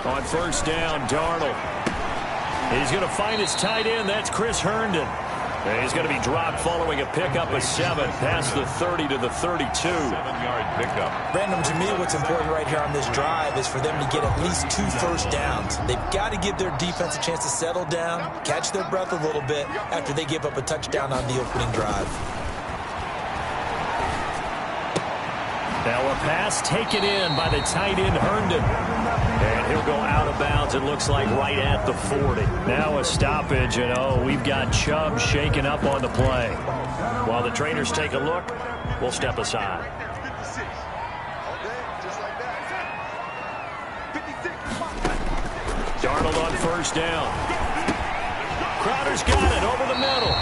On first down, Darnold. He's going to find his tight end. That's Chris Herndon. And he's going to be dropped following a pickup of 7 past the 30 to the 32. 7-yard pickup. Brandon, to me, what's important right here on this drive is for them to get at least 2 first downs. They've got to give their defense a chance to settle down, catch their breath a little bit after they give up a touchdown on the opening drive. Now a pass taken in by the tight end Herndon. And he'll go out of bounds, it looks like, right at the 40. Now a stoppage, and we've got Chubb shaken up on the play. While the trainers take a look, we'll step aside. Darnold on first down. Crowder's got it over the middle.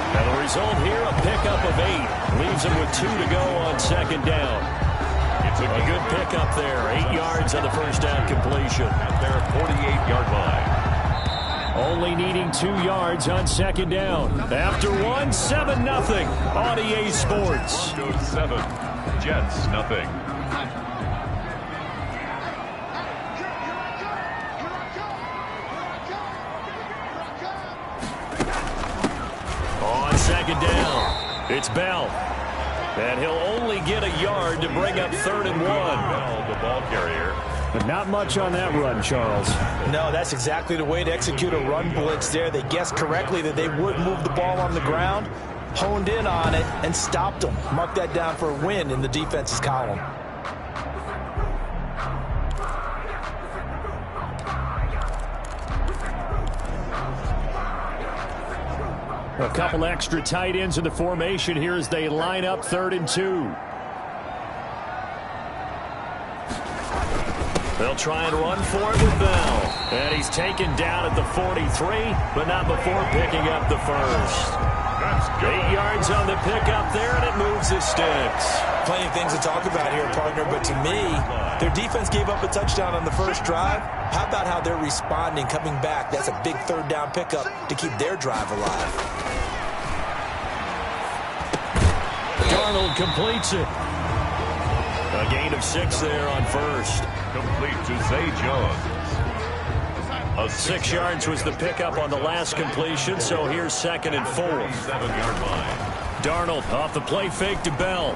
And the result here, a pickup of 8. Leaves him with 2 to go on second down. It's a good pickup there. 8 yards on the first down completion. At their 48-yard line. Only needing 2 yards on second down. After 1, 7-0 on EA Sports. Broncos 7, Jets nothing. On second down, it's Bell. And he'll only get a yard to bring up 3rd and 1. Bell, the ball carrier. But not much on that run, Charles. No, that's exactly the way to execute a run blitz there. They guessed correctly that they would move the ball on the ground, honed in on it, and stopped them. Mark that down for a win in the defense's column. A couple extra tight ends in the formation here as they line up 3rd and 2. They'll try and run for it with Bell. And he's taken down at the 43, but not before picking up the first. 8 yards on the pickup there, and it moves the sticks. Plenty of things to talk about here, partner, but to me, their defense gave up a touchdown on the first drive. How about how they're responding, coming back? That's a big 3rd down pickup to keep their drive alive. Darnold completes it. A gain of 6 there on first. Complete to Zay Jones. 6 yards was the pickup on the last completion, so here's 2nd and 4. 7-yard line. Darnold off the play fake to Bell.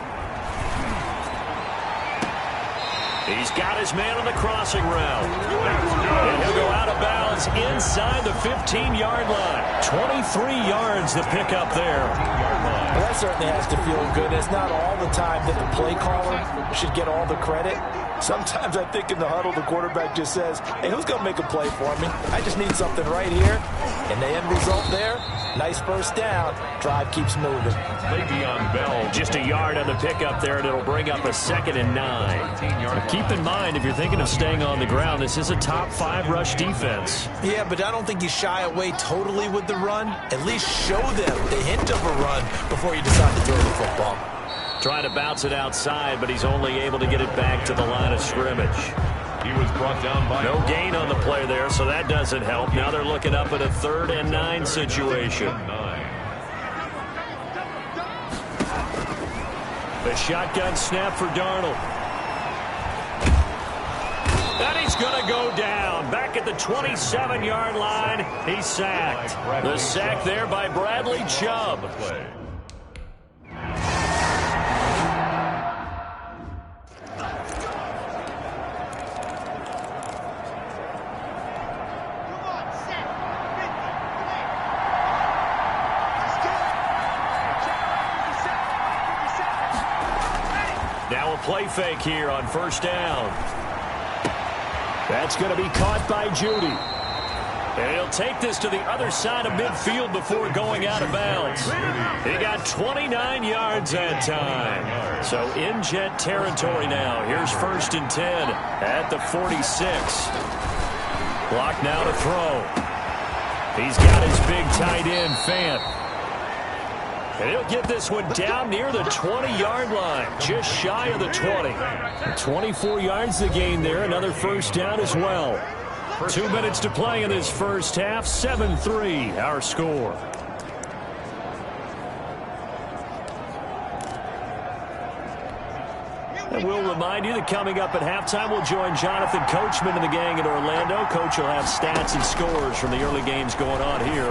He's got his man on the crossing route. And he'll go out of bounds inside the 15-yard line. 23 yards the pickup there. Well, that certainly has to feel good. It's not all the time that the play caller should get all the credit. Sometimes I think in the huddle, the quarterback just says, hey, who's going to make a play for me? I just need something right here. And the end result there, nice first down. Drive keeps moving. Le'Veon Bell. Just a yard on the pickup there, and it'll bring up a 2nd and 9. Keep in mind, if you're thinking of staying on the ground, this is a top 5 rush defense. Yeah, but I don't think you shy away totally with the run. At least show them the hint of a run before you decide to throw the football. Trying to bounce it outside, but he's only able to get it back to the line of scrimmage. He was brought down by... No gain on the play there, so that doesn't help. Now they're looking up at a 3rd and 9 situation. A shotgun snap for Darnold. And he's going to go down. Back at the 27-yard line, he's sacked. The sack there by Bradley Chubb. Now a play fake here on first down. That's going to be caught by Judy. And he'll take this to the other side of midfield before going out of bounds. He got 29 yards that time. So in Jet territory now. Here's 1st and 10 at the 46. Block now to throw. He's got his big tight end, Fant. And he'll get this one down near the 20-yard line, just shy of the 20. 24 yards the gain there, another first down as well. 2 minutes to play in this first half, 7-3 our score. And we'll remind you that coming up at halftime, we'll join Jonathan Coachman and the gang in Orlando. Coach will have stats and scores from the early games going on here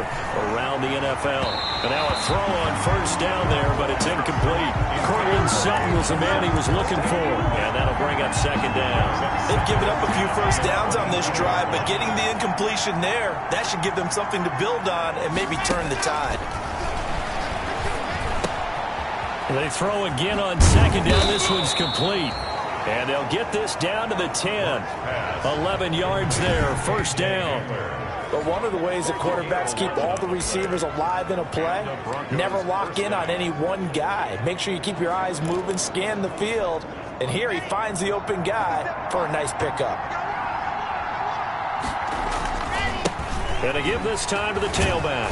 around the NFL. And now a throw on first down there, but it's incomplete. Cortland Sutton was the man he was looking for, and that'll bring up second down. They've given up a few first downs on this drive, but getting the incompletion there, that should give them something to build on and maybe turn the tide. They throw again on second down. This one's complete. And they'll get this down to the 10. 11 yards there, first down. But one of the ways that quarterbacks keep all the receivers alive in a play, never lock in on any one guy. Make sure you keep your eyes moving, scan the field. And here he finds the open guy for a nice pickup. And to give this time to the tailback.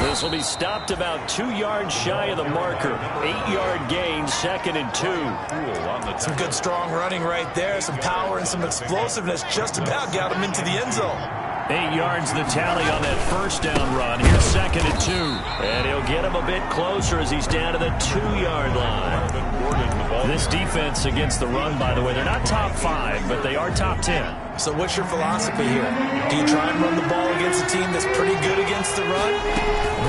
This will be stopped about 2 yards shy of the marker. 8-yard gain, 2nd and 2. Some good strong running right there. Some power and some explosiveness just about got him into the end zone. 8 yards the tally on that first down run. Here's 2nd and 2. And he'll get him a bit closer as he's down to the 2-yard line. This defense against the run, by the way, they're not top 5, but they are top 10. So what's your philosophy here? Do you try and run the ball against a team that's pretty good against the run?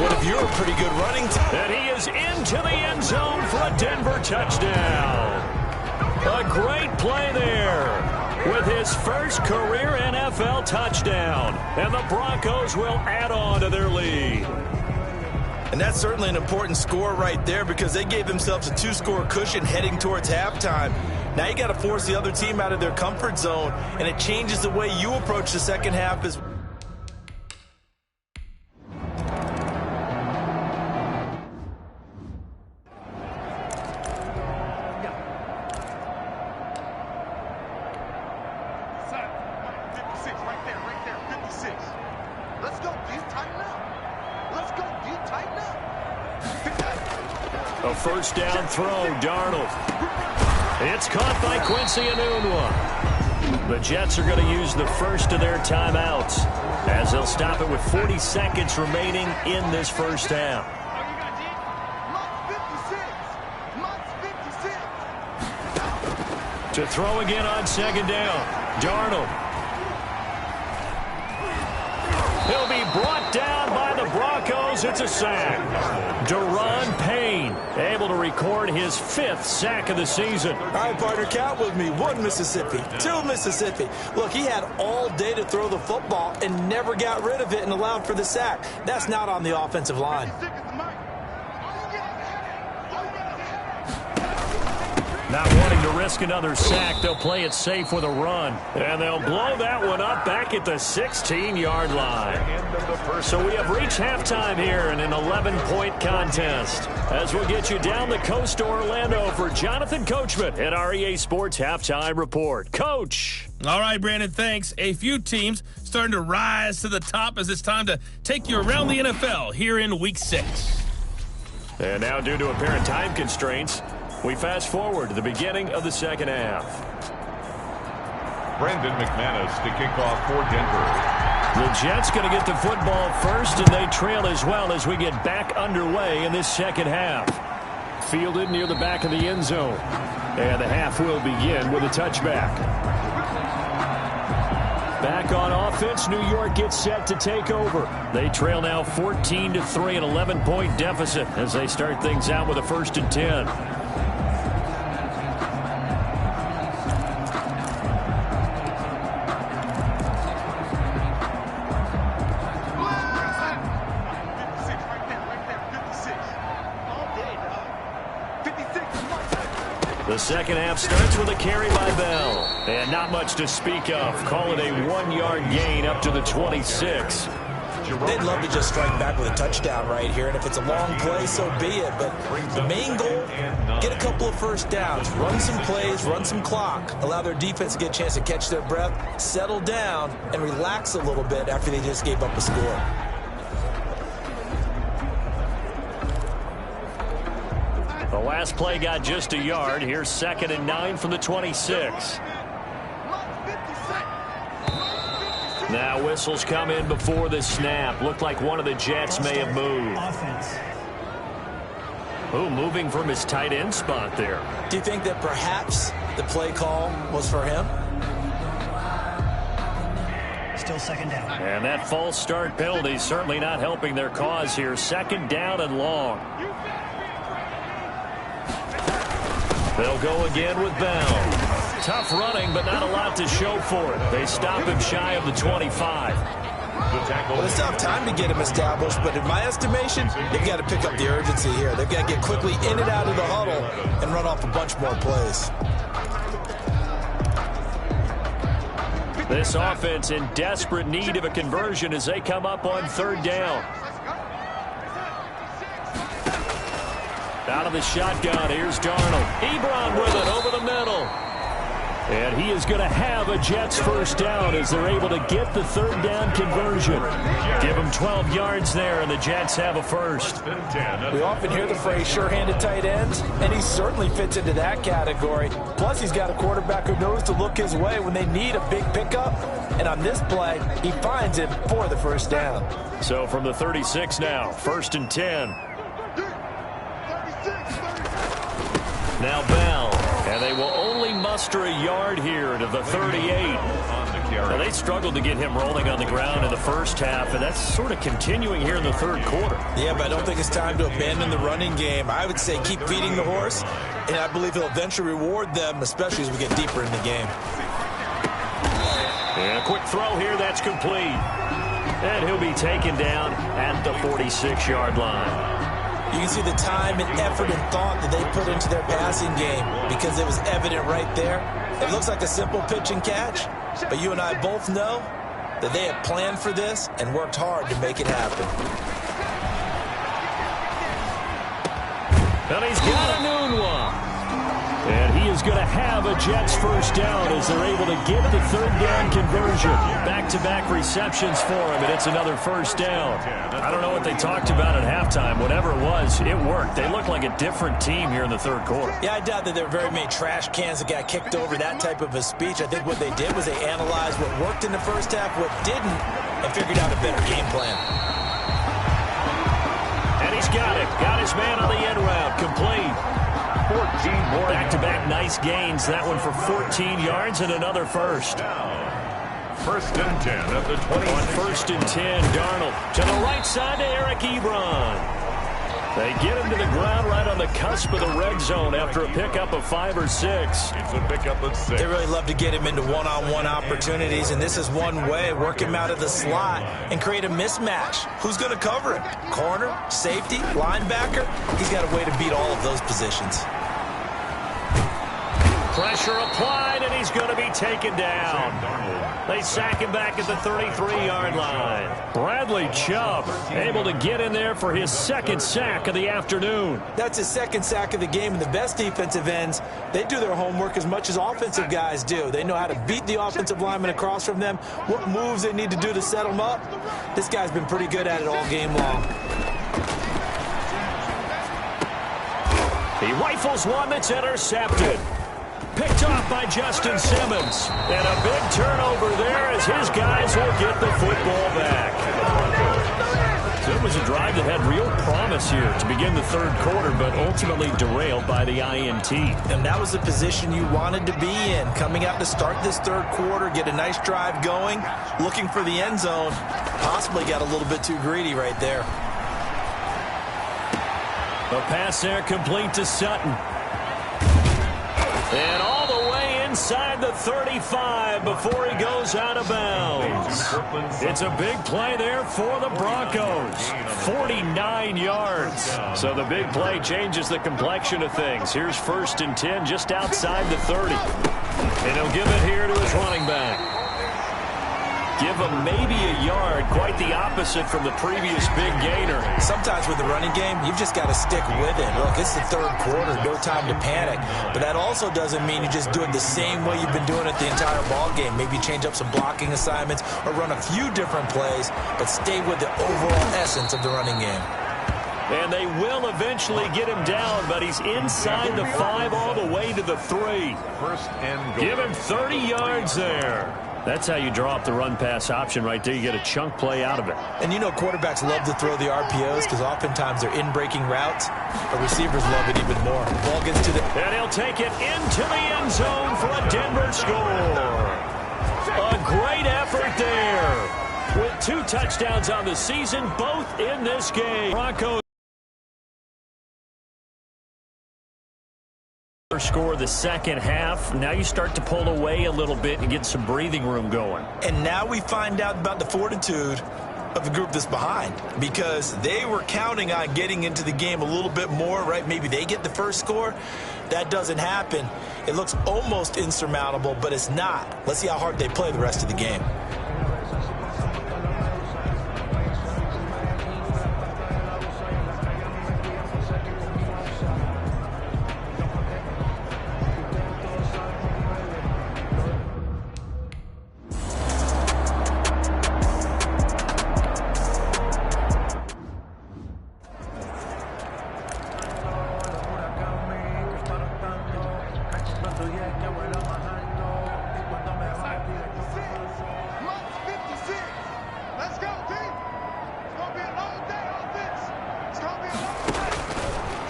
What if you're a pretty good running team? And he is into the end zone for a Denver touchdown. A great play there with his first career NFL touchdown. And the Broncos will add on to their lead. And that's certainly an important score right there because they gave themselves a 2-score cushion heading towards halftime. Now you got to force the other team out of their comfort zone, and it changes the way you approach the second half as well. A first down throw, Darnold. It's caught by Quincy Enunwa. The Jets are going to use the first of their timeouts as they'll stop it with 40 seconds remaining in this first half. To throw again on second down, Darnold. He'll be brought down by the Broncos. It's a sack. Daron Payne able to record his 5th sack of the season. All right, partner, count with me. 1 Mississippi, 2 Mississippi. Look, he had all day to throw the football and never got rid of it and allowed for the sack. That's not on the offensive line. Not wanting to risk another sack, they'll play it safe with a run. And they'll blow that one up back at the 16-yard line. So we have reached halftime here in an 11-point contest. As we'll get you down the coast to Orlando for Jonathan Coachman at our EA Sports Halftime Report. Coach. All right, Brandon, thanks. A few teams starting to rise to the top as it's time to take you around the NFL here in Week 6. And now, due to apparent time constraints, we fast forward to the beginning of the second half. Brendan McManus to kick off for Denver. The Jets going to get the football first, and they trail as well as we get back underway in this second half. Fielded near the back of the end zone. And the half will begin with a touchback. Back on offense, New York gets set to take over. They trail now 14-3, an 11-point deficit as they start things out with a 1st and 10. The second half starts with a carry by Bell. And not much to speak of. Call it a 1-yard gain up to the 26. They'd love to just strike back with a touchdown right here. And if it's a long play, so be it. But the main goal, get a couple of first downs. Run some plays, run some clock. Allow their defense to get a chance to catch their breath, settle down, and relax a little bit after they just gave up a score. The last play got just a yard. Here's 2nd and 9 from the 26. Now whistles come in before the snap. Looked like one of the Jets may have moved. Oh, moving from his tight end spot there. Do you think that perhaps the play call was for him? Still second down. And that false start penalty certainly not helping their cause here. Second down and long. They'll go again with Bell. Tough running, but not a lot to show for it. They stop him shy of the 25. Well, they still have time to get him established, but in my estimation, they've got to pick up the urgency here. They've got to get quickly in and out of the huddle and run off a bunch more plays. This offense in desperate need of a conversion as they come up on third down. Out of the shotgun, here's Darnold. Ebron with it over the middle. And he is going to have a Jets first down as they're able to get the third down conversion. Give him 12 yards there, and the Jets have a first. We often hear the phrase sure-handed tight ends, and he certainly fits into that category. Plus, he's got a quarterback who knows to look his way when they need a big pickup. And on this play, he finds him for the first down. So from the 36 now, 1st and 10. Now Bell, and they will only muster a yard here to the 38. Now they struggled to get him rolling on the ground in the first half, and that's sort of continuing here in the third quarter. Yeah, but I don't think it's time to abandon the running game. I would say keep feeding the horse, and I believe he'll eventually reward them, especially as we get deeper in the game. And a quick throw here, that's complete. And he'll be taken down at the 46-yard line. You can see the time and effort and thought that they put into their passing game because it was evident right there. It looks like a simple pitch and catch, but you and I both know that they had planned for this and worked hard to make it happen. And he's got a noon one. And he is going to have a Jets first down as they're able to get the third down conversion. Back-to-back receptions for him, and it's another first down. I don't know what they talked about at halftime. Whatever it was, it worked. They look like a different team here in the third quarter. Yeah, I doubt that there were very many trash cans that got kicked over, that type of a speech. I think what they did was they analyzed what worked in the first half, what didn't, and figured out a better game plan. And he's got it. Got his man on the end route. Complete. 14 more. Back-to-back nice gains. That one for 14 yards and another first. 1st and 10 at the 20. On 1st and 10, Darnold to the right side to Eric Ebron. They get him to the ground right on the cusp of the red zone after a pickup of 5 or 6. It's a pickup of 6. They really love to get him into one-on-one opportunities, and this is one way. Work him out of the slot and create a mismatch. Who's going to cover him? Corner, safety, linebacker? He's got a way to beat all of those positions. Pressure applied, and he's going to be taken down. They sack him back at the 33-yard line. Bradley Chubb able to get in there for his second sack of the afternoon. That's his second sack of the game, and the best defensive ends, they do their homework as much as offensive guys do. They know how to beat the offensive lineman across from them, what moves they need to do to set them up. This guy's been pretty good at it all game long. He rifles one that's intercepted. Picked off by Justin Simmons. And a big turnover there as his guys will get the football back. So it was a drive that had real promise here to begin the third quarter, but ultimately derailed by the INT. And that was the position you wanted to be in. Coming out to start this third quarter, get a nice drive going, looking for the end zone. Possibly got a little bit too greedy right there. The pass there complete to Sutton. And all the way inside the 35 before he goes out of bounds. It's a big play there for the Broncos. 49 yards. So the big play changes the complexion of things. Here's 1st and 10 just outside the 30. And he'll give it here to his running back. Give him maybe a yard, quite the opposite from the previous big gainer. Sometimes with the running game, you've just got to stick with it. Look, it's the third quarter, no time to panic. But that also doesn't mean you just do it the same way you've been doing it the entire ball game. Maybe change up some blocking assignments or run a few different plays, but stay with the overall essence of the running game. And they will eventually get him down, but he's inside the 5 all the way to the 3. 1st and goal. Give him 30 yards there. That's how you draw up the run-pass option right there. You get a chunk play out of it. And you know quarterbacks love to throw the RPOs because oftentimes they're in-breaking routes. But receivers love it even more. The ball gets to the... And he'll take it into the end zone for a Denver score. A great effort there. With 2 touchdowns on the season, both in this game. Broncos score the second half. Now you start to pull away a little bit and get some breathing room going. And now we find out about the fortitude of the group that's behind, because they were counting on getting into the game a little bit more, right? Maybe they get the first score. That doesn't happen. It looks almost insurmountable, but it's not. Let's see how hard they play the rest of the game.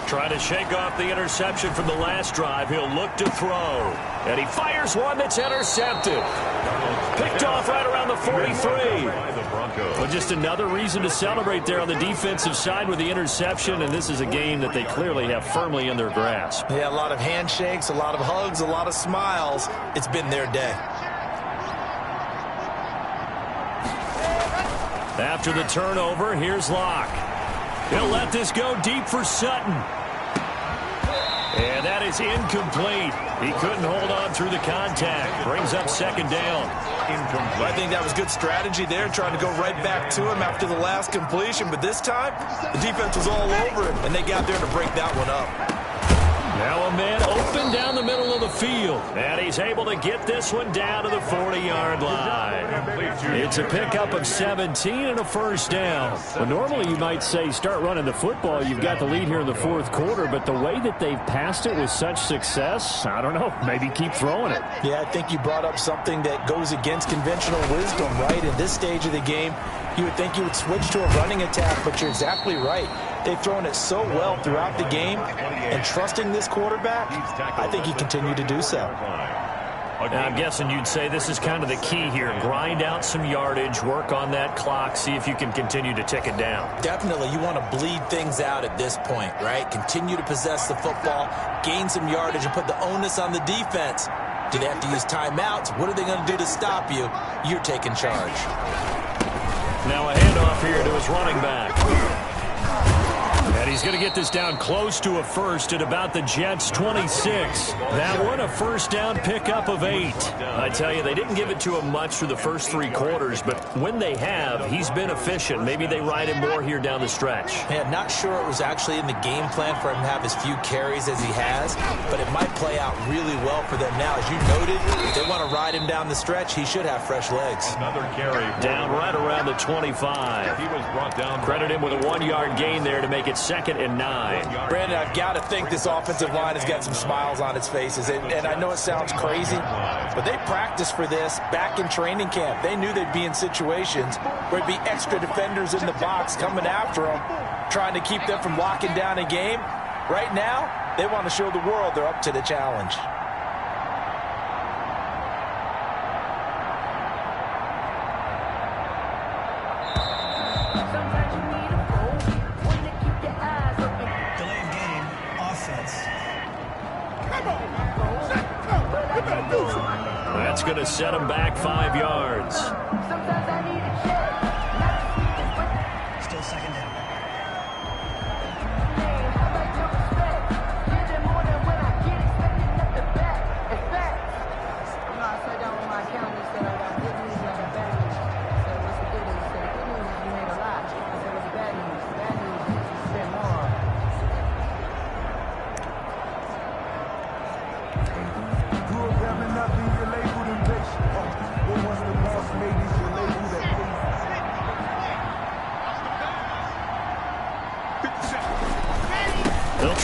Trying to shake off the interception from the last drive. He'll look to throw. And he fires one that's intercepted. Picked off right around the 43. Well, just another reason to celebrate there on the defensive side with the interception. And this is a game that they clearly have firmly in their grasp. Yeah, a lot of handshakes, a lot of hugs, a lot of smiles. It's been their day. After the turnover, here's Locke. He'll let this go deep for Sutton. And that is incomplete. He couldn't hold on through the contact. Brings up second down. I think that was good strategy there, trying to go right back to him after the last completion. But this time, the defense was all over him, and they got there to break that one up. Now a man open down the middle of the field. And he's able to get this one down to the 40-yard line. It's a pickup of 17 and a first down. Well, normally you might say start running the football. You've got the lead here in the fourth quarter. But the way that they've passed it with such success, I don't know, maybe keep throwing it. Yeah, I think you brought up something that goes against conventional wisdom, right? In this stage of the game, you would think you would switch to a running attack, but you're exactly right. They've thrown it so well throughout the game, and trusting this quarterback, I think he continued to do so. Now, I'm guessing you'd say this is kind of the key here. Grind out some yardage, work on that clock, see if you can continue to tick it down. Definitely, you want to bleed things out at this point, right? Continue to possess the football, gain some yardage, and put the onus on the defense. Do they have to use timeouts? What are they going to do to stop you? You're taking charge. Now a handoff here to his running back. And he's going to get this down close to a first at about the Jets' 26. That one a first down pickup of 8. I tell you, they didn't give it to him much through the first 3 quarters, but when they have, he's been efficient. Maybe they ride him more here down the stretch. Yeah, not sure it was actually in the game plan for him to have as few carries as he has, but it might play out really well for them now. As you noted, if they want to ride him down the stretch, he should have fresh legs. Another carry. Down right around the 25. He was brought down. Credit him with a 1-yard gain there to make it second and 9. Brandon, I've got to think this offensive line has got some smiles on its faces. And I know it sounds crazy, but they practiced for this back in training camp. They knew they'd be in situations where there'd be extra defenders in the box coming after them, trying to keep them from locking down a game. Right now, they want to show the world they're up to the challenge. That's going to set him back 5 yards. Still second down.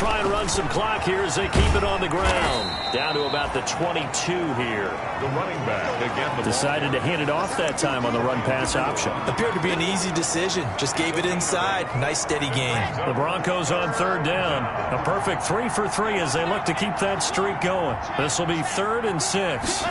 try and run some clock here as they keep it on the ground. Down to about the 22 here. The running back again. The Decided to hand it off that time on the run-pass option. Appeared to be an easy decision. Just gave it inside. Nice, steady gain. The Broncos on third down. A perfect 3 for 3 as they look to keep that streak going. This will be 3rd and 6.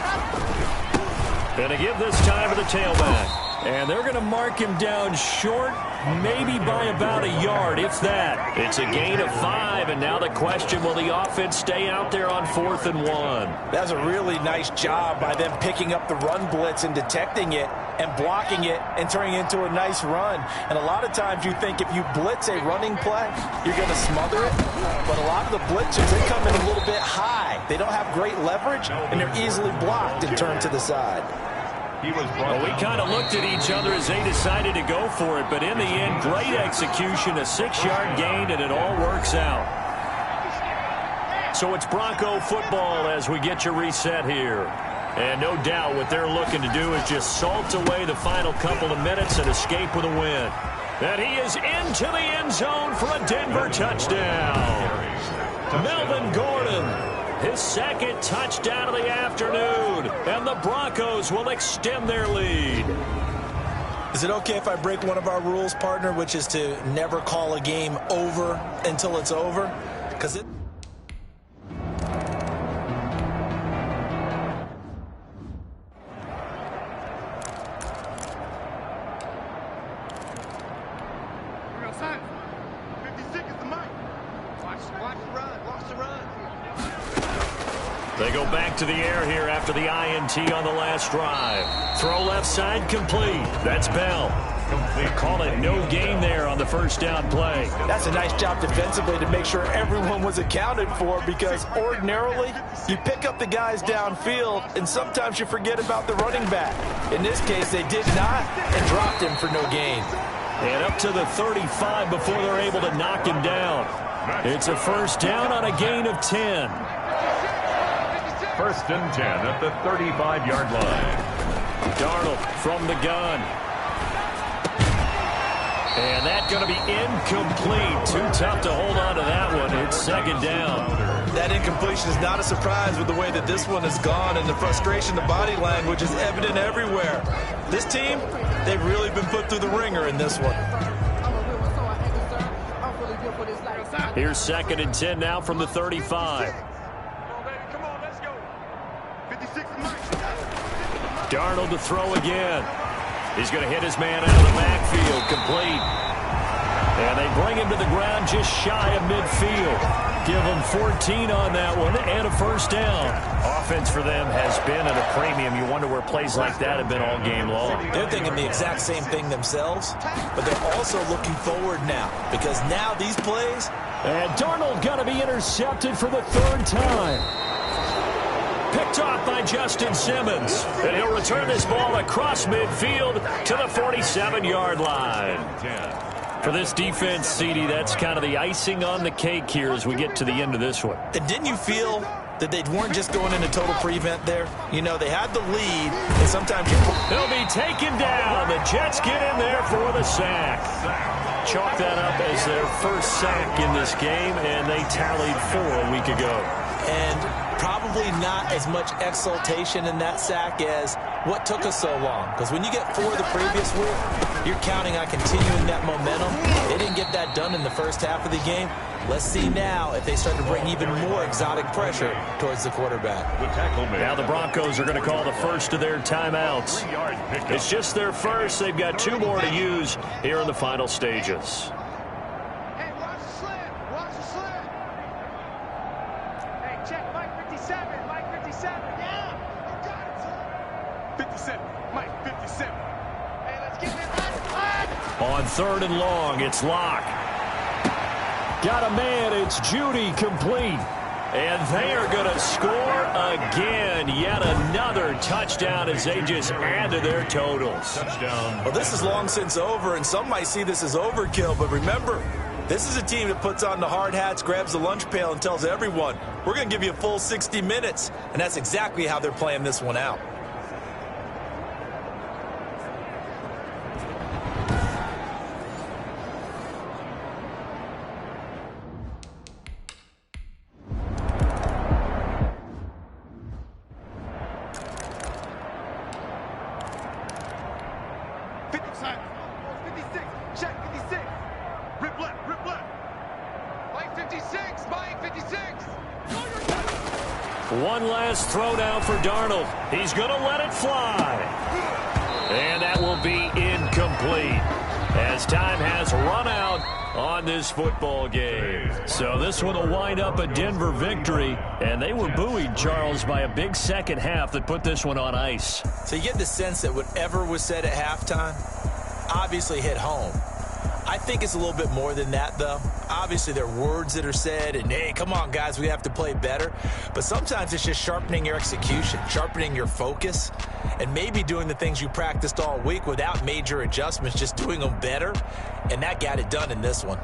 Going to give this time to the tailback. And they're going to mark him down short, maybe by about a yard, if that. It's a gain of 5, and now the question, will the offense stay out there on 4th and 1? That's a really nice job by them picking up the run blitz and detecting it and blocking it and turning it into a nice run. And a lot of times you think if you blitz a running play, you're going to smother it. But a lot of the blitzers, they come in a little bit high. They don't have great leverage, and they're easily blocked and turned to the side. Well, we kind of looked at each other as they decided to go for it, but in the end, great execution, a 6-yard gain, and it all works out. So it's Bronco football as we get you reset here. And no doubt what they're looking to do is just salt away the final couple of minutes and escape with a win. And he is into the end zone for a Denver touchdown. Melvin Gordon. His 2nd touchdown of the afternoon, and the Broncos will extend their lead. Is it okay if I break one of our rules, partner, which is to never call a game over until it's over? Because it... Real sign. 56 is the mic. Watch the run. Watch the run. They go back to the air here after the INT on the last drive. Throw left side complete. That's Bell. They call it no gain there on the first down play. That's a nice job defensively to make sure everyone was accounted for, because ordinarily you pick up the guys downfield and sometimes you forget about the running back. In this case, they did not and dropped him for no gain. And up to the 35 before they're able to knock him down. It's a first down on a gain of 10. 1st and 10 at the 35-yard line. Darnold from the gun. And that's going to be incomplete. Too tough to hold on to that one. It's 2nd down. That incompletion is not a surprise with the way that this one has gone, and the frustration, the body language is evident everywhere. This team, they've really been put through the ringer in this one. Here's 2nd and 10 now from the 35. Darnold to throw again. He's going to hit his man out of the backfield, complete. And they bring him to the ground just shy of midfield. Give him 14 on that one and a first down. Offense for them has been at a premium. You wonder where plays like that have been all game long. They're thinking the exact same thing themselves, but they're also looking forward now, because now these plays... And Darnold going to be intercepted for the 3rd time. Picked off by Justin Simmons. And he'll return this ball across midfield to the 47-yard line. For this defense, CD, that's kind of the icing on the cake here as we get to the end of this one. And didn't you feel that they weren't just going into total prevent there? You know, they had the lead, and sometimes you... They'll be taken down. The Jets get in there for the sack. Chalk that up as their first sack in this game, and they tallied 4 a week ago. And probably not as much exultation in that sack as what took us so long. Because when you get 4 the previous week, you're counting on continuing that momentum. They didn't get that done in the first half of the game. Let's see now if they start to bring even more exotic pressure towards the quarterback. Now the Broncos are going to call the first of their timeouts. It's just their first. They've got 2 more to use here in the final stages. Hey, watch the slant. Watch the slant. Hey, check Mike 57. Mike 57. Yeah. You got it, sir. 57. Mike 57. Hey, let's get this. On 3rd and long, it's Locke. Got a man, it's Judy, complete. And they are going to score again. Yet another touchdown as they just add to their totals. Touchdown. Well, this is long since over, and some might see this as overkill. But remember, this is a team that puts on the hard hats, grabs the lunch pail, and tells everyone, we're going to give you a full 60 minutes. And that's exactly how they're playing this one out. One last throw down for Darnold. He's going to let it fly. And that will be incomplete as time has run out on this football game. So this one will wind up a Denver victory, and they were buoyed, Charles, by a big second half that put this one on ice. So you get the sense that whatever was said at halftime obviously hit home. I think it's a little bit more than that, though. Obviously, there are words that are said, and, hey, come on, guys, we have to play better. But sometimes it's just sharpening your execution, sharpening your focus, and maybe doing the things you practiced all week without major adjustments, just doing them better. And that got it done in this one.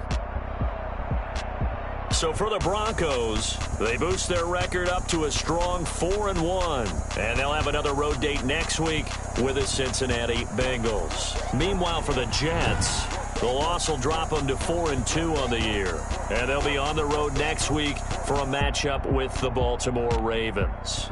So for the Broncos, they boost their record up to a strong 4-1. And they'll have another road date next week with the Cincinnati Bengals. Meanwhile, for the Jets, the loss will drop them to 4-2 on the year. And they'll be on the road next week for a matchup with the Baltimore Ravens.